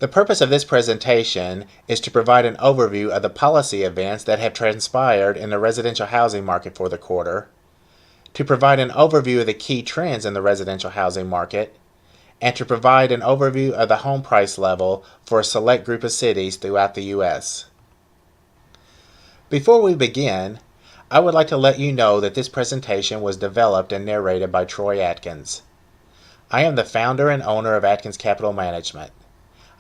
The purpose of this presentation is to provide an overview of the policy events that have transpired in the residential housing market for the quarter, to provide an overview of the key trends in the residential housing market, and to provide an overview of the home price level for a select group of cities throughout the U.S. Before we begin, I would like to let you know that this presentation was developed and narrated by Troy Atkins. I am the founder and owner of Atkins Capital Management.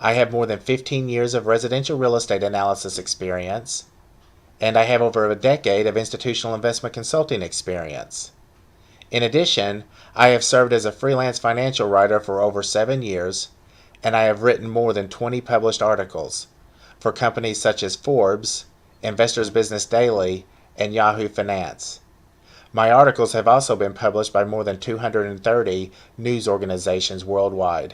I have more than 15 years of residential real estate analysis experience, and I have over a decade of institutional investment consulting experience. In addition, I have served as a freelance financial writer for over 7 years, and I have written more than 20 published articles for companies such as Forbes, Investor's Business Daily, and Yahoo Finance. My articles have also been published by more than 230 news organizations worldwide.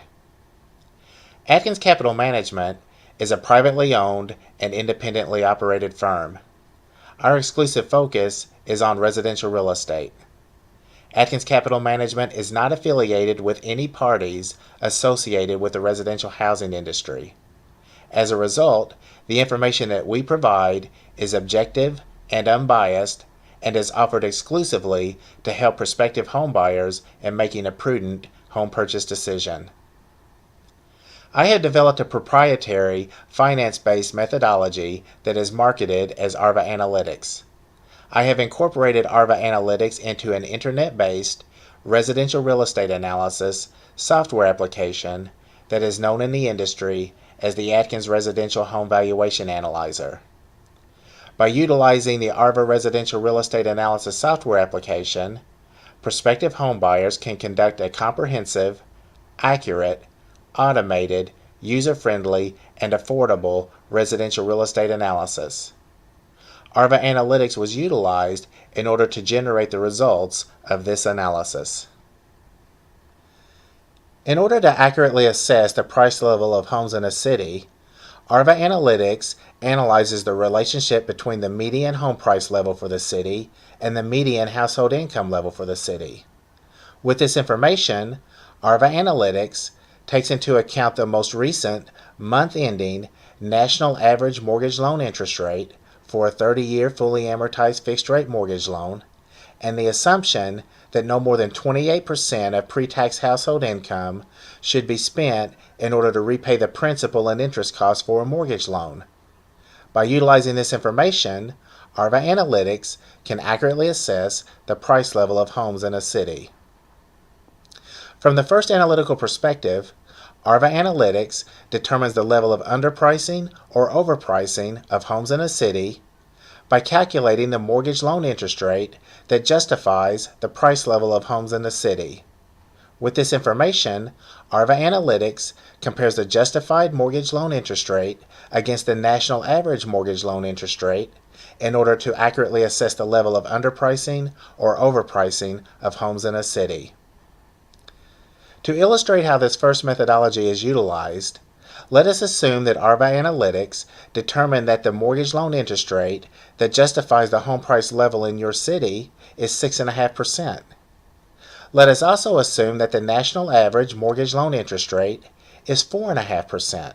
Atkins Capital Management is a privately owned and independently operated firm. Our exclusive focus is on residential real estate. Atkins Capital Management is not affiliated with any parties associated with the residential housing industry. As a result, the information that we provide is objective and unbiased and is offered exclusively to help prospective homebuyers in making a prudent home purchase decision. I have developed a proprietary finance-based methodology that is marketed as ARMA Analytics. I have incorporated ARMA Analytics into an internet-based residential real estate analysis software application that is known in the industry as the Atkins Residential Home Valuation Analyzer. By utilizing the ARMA Residential Real Estate Analysis software application, prospective homebuyers can conduct a comprehensive, accurate, automated, user-friendly, and affordable residential real estate analysis. ARMA Analytics was utilized in order to generate the results of this analysis. In order to accurately assess the price level of homes in a city, ARMA Analytics analyzes the relationship between the median home price level for the city and the median household income level for the city. With this information, ARMA Analytics takes into account the most recent month-ending national average mortgage loan interest rate for a 30-year fully amortized fixed-rate mortgage loan, and the assumption that no more than 28% of pre-tax household income should be spent in order to repay the principal and interest costs for a mortgage loan. By utilizing this information, ARMA Analytics can accurately assess the price level of homes in a city. From the first analytical perspective, ARMA Analytics determines the level of underpricing or overpricing of homes in a city by calculating the mortgage loan interest rate that justifies the price level of homes in the city. With this information, ARMA Analytics compares the justified mortgage loan interest rate against the national average mortgage loan interest rate in order to accurately assess the level of underpricing or overpricing of homes in a city. To illustrate how this first methodology is utilized, let us assume that ARMA Analytics determined that the mortgage loan interest rate that justifies the home price level in your city is 6.5%. Let us also assume that the national average mortgage loan interest rate is 4.5%.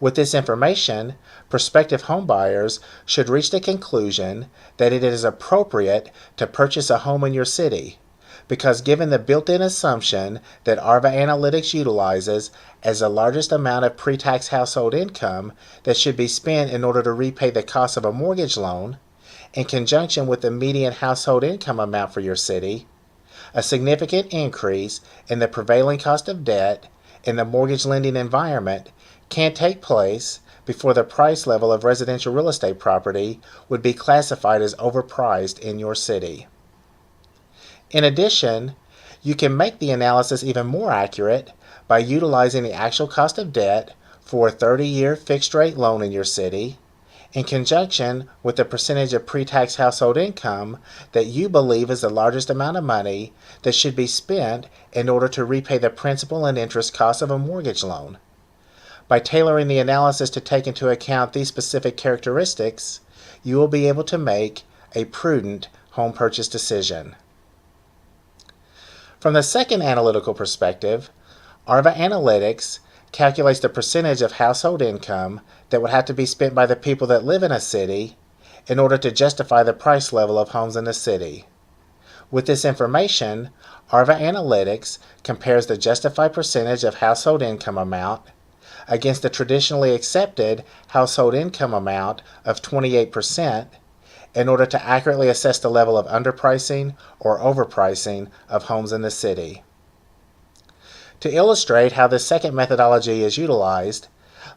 With this information, prospective homebuyers should reach the conclusion that it is appropriate to purchase a home in your city, because given the built-in assumption that ARMA Analytics utilizes as the largest amount of pre-tax household income that should be spent in order to repay the cost of a mortgage loan, in conjunction with the median household income amount for your city, a significant increase in the prevailing cost of debt in the mortgage lending environment can take place before the price level of residential real estate property would be classified as overpriced in your city. In addition, you can make the analysis even more accurate by utilizing the actual cost of debt for a 30-year fixed-rate loan in your city, in conjunction with the percentage of pre-tax household income that you believe is the largest amount of money that should be spent in order to repay the principal and interest costs of a mortgage loan. By tailoring the analysis to take into account these specific characteristics, you will be able to make a prudent home purchase decision. From the second analytical perspective, ARMA Analytics calculates the percentage of household income that would have to be spent by the people that live in a city in order to justify the price level of homes in the city. With this information, ARMA Analytics compares the justified percentage of household income amount against the traditionally accepted household income amount of 28% in order to accurately assess the level of underpricing or overpricing of homes in the city. To illustrate how this second methodology is utilized,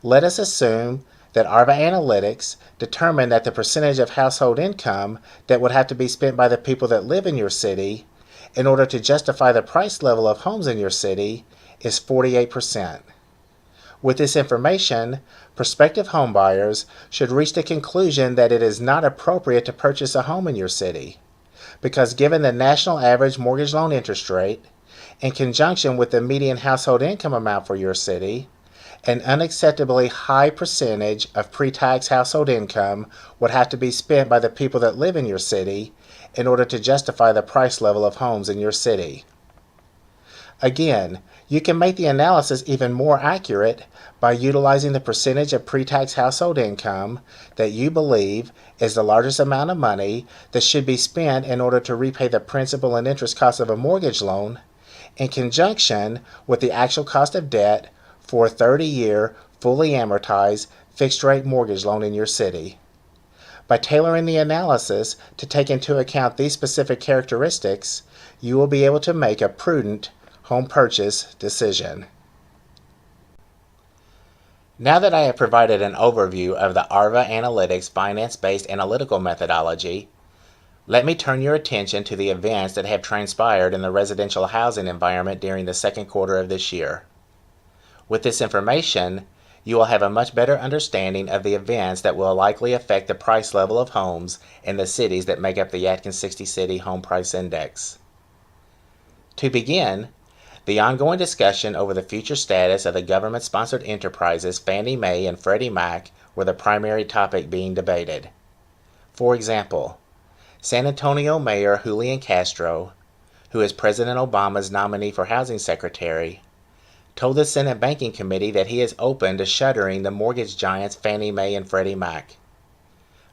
let us assume that ARMA Analytics determined that the percentage of household income that would have to be spent by the people that live in your city in order to justify the price level of homes in your city is 48%. With this information, prospective homebuyers should reach the conclusion that it is not appropriate to purchase a home in your city, because given the national average mortgage loan interest rate, in conjunction with the median household income amount for your city, an unacceptably high percentage of pre-tax household income would have to be spent by the people that live in your city in order to justify the price level of homes in your city. Again, you can make the analysis even more accurate by utilizing the percentage of pre-tax household income that you believe is the largest amount of money that should be spent in order to repay the principal and interest costs of a mortgage loan, in conjunction with the actual cost of debt for a 30-year, fully amortized, fixed-rate mortgage loan in your city. By tailoring the analysis to take into account these specific characteristics, you will be able to make a prudent home purchase decision. Now that I have provided an overview of the ARMA Analytics finance-based analytical methodology, let me turn your attention to the events that have transpired in the residential housing environment during the second quarter of this year. With this information, you will have a much better understanding of the events that will likely affect the price level of homes in the cities that make up the Atkins 60 City Home Price Index. To begin, the ongoing discussion over the future status of the government-sponsored enterprises Fannie Mae and Freddie Mac were the primary topic being debated. For example, San Antonio Mayor Julian Castro, who is President Obama's nominee for Housing Secretary, told the Senate Banking Committee that he is open to shuttering the mortgage giants Fannie Mae and Freddie Mac.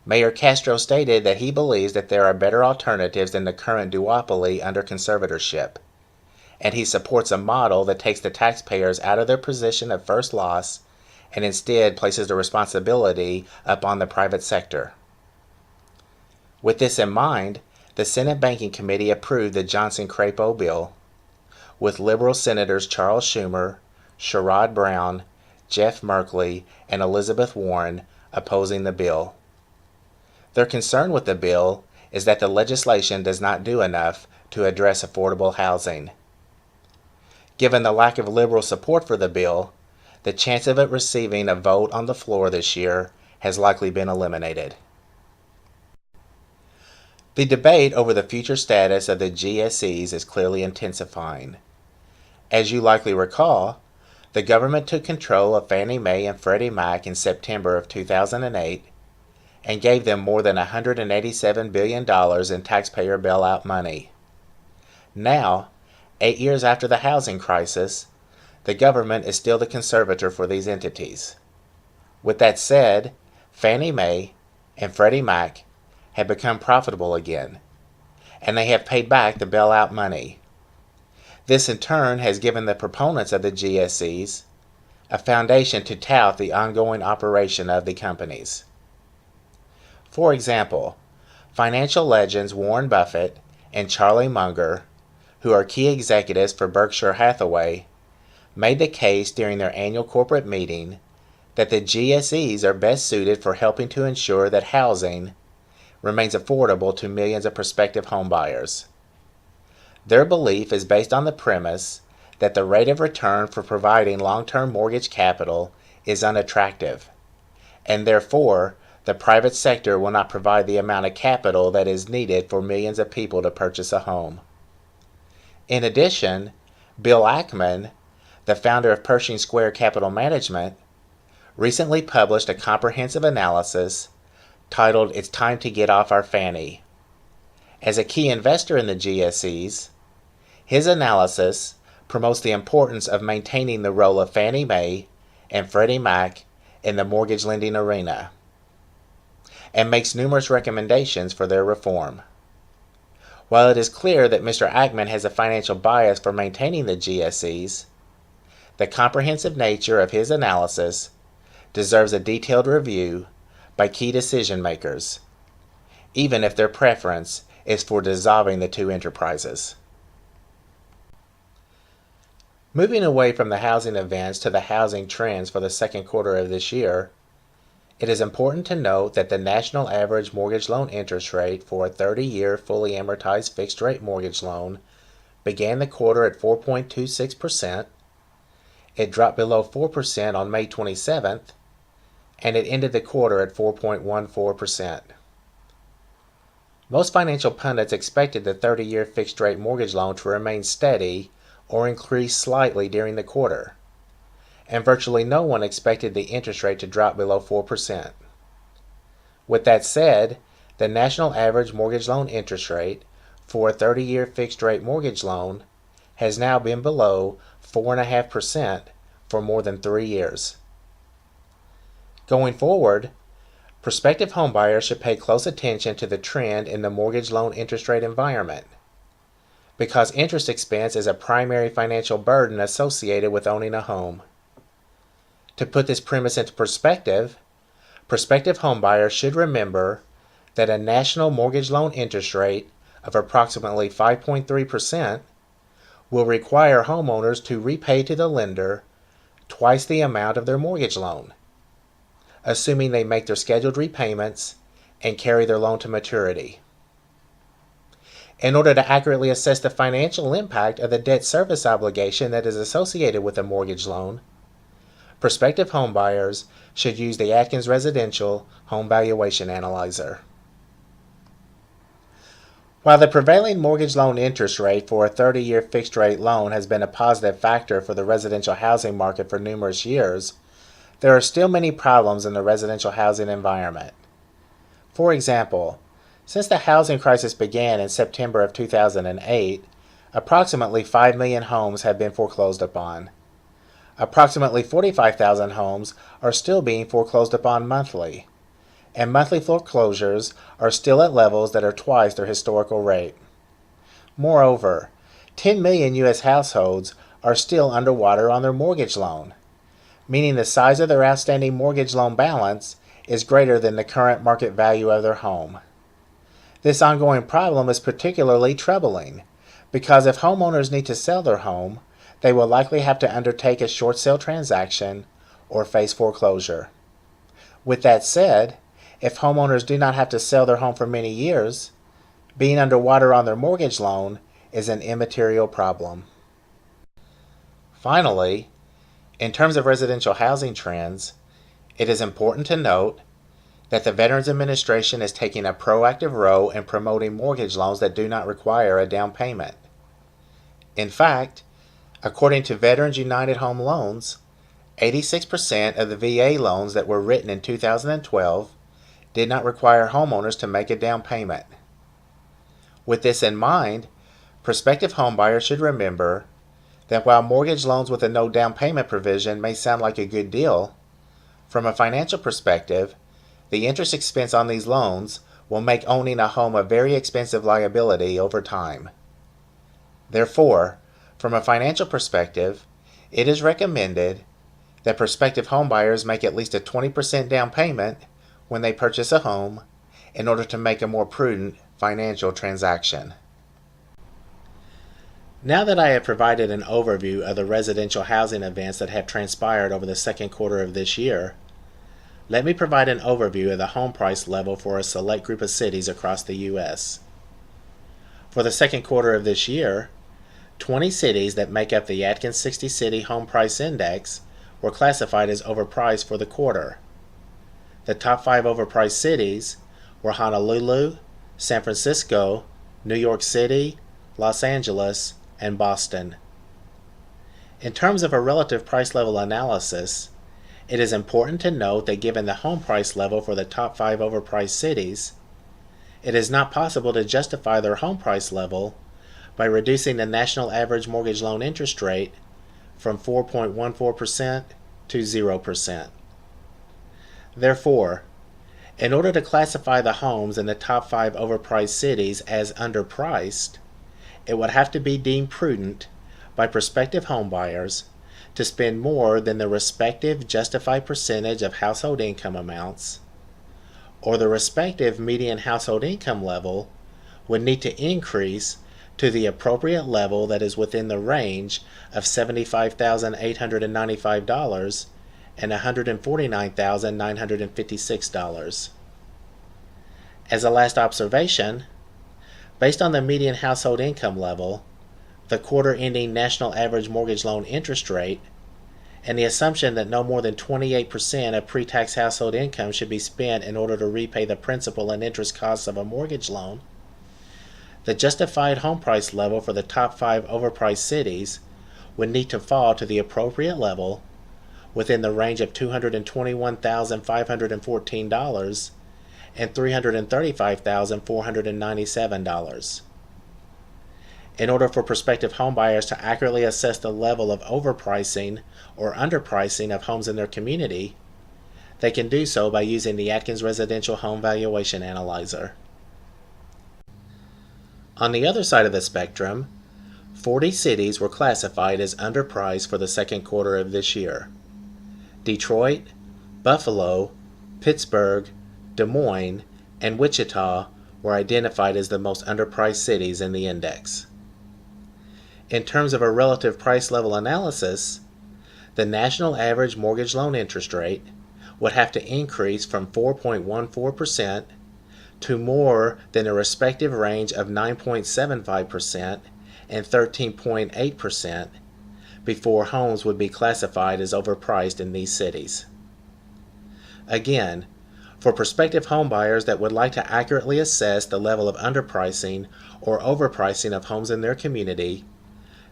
Mayor Castro stated that he believes that there are better alternatives than the current duopoly under conservatorship, and he supports a model that takes the taxpayers out of their position of first loss and instead places the responsibility upon the private sector. With this in mind, the Senate Banking Committee approved the Johnson-Crapo bill, with liberal Senators Charles Schumer, Sherrod Brown, Jeff Merkley, and Elizabeth Warren opposing the bill. Their concern with the bill is that the legislation does not do enough to address affordable housing. Given the lack of liberal support for the bill, the chance of it receiving a vote on the floor this year has likely been eliminated. The debate over the future status of the GSEs is clearly intensifying. As you likely recall, the government took control of Fannie Mae and Freddie Mac in September of 2008 and gave them more than $187 billion in taxpayer bailout money. Now, 8 years after the housing crisis, the government is still the conservator for these entities. With that said, Fannie Mae and Freddie Mac have become profitable again, and they have paid back the bailout money. This in turn has given the proponents of the GSEs a foundation to tout the ongoing operation of the companies. For example, financial legends Warren Buffett and Charlie Munger, who are key executives for Berkshire Hathaway, made the case during their annual corporate meeting that the GSEs are best suited for helping to ensure that housing remains affordable to millions of prospective homebuyers. Their belief is based on the premise that the rate of return for providing long-term mortgage capital is unattractive, and therefore the private sector will not provide the amount of capital that is needed for millions of people to purchase a home. In addition, Bill Ackman, the founder of Pershing Square Capital Management, recently published a comprehensive analysis titled "It's Time to Get Off Our Fannie." As a key investor in the GSEs, his analysis promotes the importance of maintaining the role of Fannie Mae and Freddie Mac in the mortgage lending arena, and makes numerous recommendations for their reform. While it is clear that Mr. Ackman has a financial bias for maintaining the GSEs, the comprehensive nature of his analysis deserves a detailed review by key decision makers, even if their preference is for dissolving the two enterprises. Moving away from the housing events to the housing trends for the second quarter of this year, it is important to note that the national average mortgage loan interest rate for a 30-year fully amortized fixed-rate mortgage loan began the quarter at 4.26%, it dropped below 4% on May 27th, and it ended the quarter at 4.14%. Most financial pundits expected the 30-year fixed-rate mortgage loan to remain steady or increase slightly during the quarter, and virtually no one expected the interest rate to drop below 4%. With that said, the national average mortgage loan interest rate for a 30-year fixed-rate mortgage loan has now been below 4.5% for more than 3 years. Going forward, prospective homebuyers should pay close attention to the trend in the mortgage loan interest rate environment, because interest expense is a primary financial burden associated with owning a home. To put this premise into perspective, prospective homebuyers should remember that a national mortgage loan interest rate of approximately 5.3% will require homeowners to repay to the lender twice the amount of their mortgage loan, assuming they make their scheduled repayments and carry their loan to maturity. In order to accurately assess the financial impact of the debt service obligation that is associated with a mortgage loan, prospective homebuyers should use the Atkins Residential Home Valuation Analyzer. While the prevailing mortgage loan interest rate for a 30-year fixed-rate loan has been a positive factor for the residential housing market for numerous years, there are still many problems in the residential housing environment. For example, since the housing crisis began in September of 2008, approximately 5 million homes have been foreclosed upon. Approximately 45,000 homes are still being foreclosed upon monthly, and monthly foreclosures are still at levels that are twice their historical rate. Moreover, 10 million U.S. households are still underwater on their mortgage loan, meaning the size of their outstanding mortgage loan balance is greater than the current market value of their home. This ongoing problem is particularly troubling because if homeowners need to sell their home, they will likely have to undertake a short sale transaction or face foreclosure. With that said, if homeowners do not have to sell their home for many years, being underwater on their mortgage loan is an immaterial problem. Finally, in terms of residential housing trends, it is important to note that the Veterans Administration is taking a proactive role in promoting mortgage loans that do not require a down payment. In fact, according to Veterans United Home Loans, 86% of the VA loans that were written in 2012 did not require homeowners to make a down payment. With this in mind, prospective homebuyers should remember that while mortgage loans with a no down payment provision may sound like a good deal, from a financial perspective, the interest expense on these loans will make owning a home a very expensive liability over time. Therefore, from a financial perspective, it is recommended that prospective homebuyers make at least a 20% down payment when they purchase a home in order to make a more prudent financial transaction. Now that I have provided an overview of the residential housing events that have transpired over the second quarter of this year, let me provide an overview of the home price level for a select group of cities across the U.S. For the second quarter of this year, 20 cities that make up the Atkins 60 City Home Price Index were classified as overpriced for the quarter. The top 5 overpriced cities were Honolulu, San Francisco, New York City, Los Angeles, and Boston. In terms of a relative price level analysis, it is important to note that given the home price level for the top 5 overpriced cities, it is not possible to justify their home price level by reducing the national average mortgage loan interest rate from 4.14% to 0%. Therefore, in order to classify the homes in the top 5 overpriced cities as underpriced, it would have to be deemed prudent by prospective homebuyers to spend more than the respective justified percentage of household income amounts, or the respective median household income level would need to increase to the appropriate level that is within the range of $75,895 and $149,956. As a last observation, based on the median household income level, the quarter-ending national average mortgage loan interest rate, and the assumption that no more than 28% of pre-tax household income should be spent in order to repay the principal and interest costs of a mortgage loan, the justified home price level for the top 5 overpriced cities would need to fall to the appropriate level within the range of $221,514 and $335,497. In order for prospective homebuyers to accurately assess the level of overpricing or underpricing of homes in their community, they can do so by using the Atkins Residential Home Valuation Analyzer. On the other side of the spectrum, 40 cities were classified as underpriced for the second quarter of this year. Detroit, Buffalo, Pittsburgh, Des Moines, and Wichita were identified as the most underpriced cities in the index. In terms of a relative price level analysis, the national average mortgage loan interest rate would have to increase from 4.14% to more than a respective range of 9.75% and 13.8% before homes would be classified as overpriced in these cities. Again, for prospective homebuyers that would like to accurately assess the level of underpricing or overpricing of homes in their community,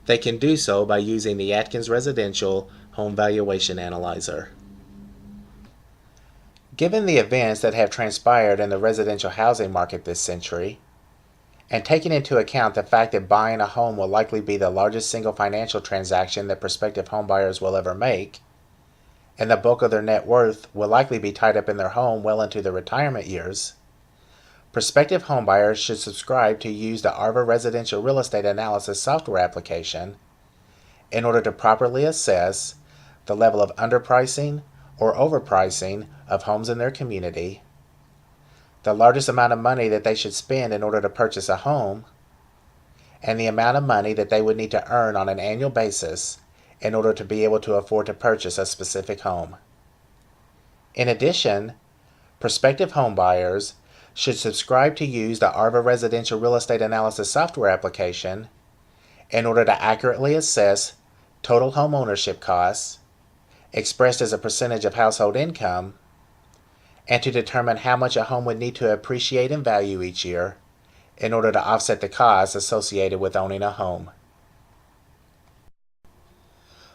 they can do so by using the Atkins Residential Home Valuation Analyzer. Given the events that have transpired in the residential housing market this century, and taking into account the fact that buying a home will likely be the largest single financial transaction that prospective homebuyers will ever make, and the bulk of their net worth will likely be tied up in their home well into their retirement years, prospective homebuyers should subscribe to use the ARMA Residential Real Estate Analysis software application in order to properly assess the level of underpricing or overpricing of homes in their community, the largest amount of money that they should spend in order to purchase a home, and the amount of money that they would need to earn on an annual basis in order to be able to afford to purchase a specific home. In addition, prospective homebuyers should subscribe to use the ARMA Residential Real Estate Analysis software application in order to accurately assess total home ownership costs, expressed as a percentage of household income, and to determine how much a home would need to appreciate in value each year in order to offset the costs associated with owning a home.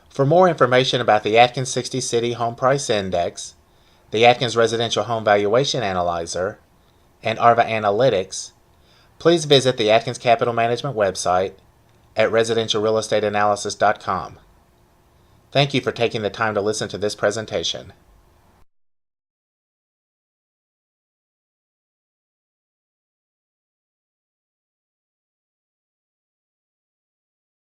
For more information about the Atkins 60 City Home Price Index, the Atkins Residential Home Valuation Analyzer, and ARMA Analytics, please visit the Atkins Capital Management website at residentialrealestateanalysis.com. Thank you for taking the time to listen to this presentation.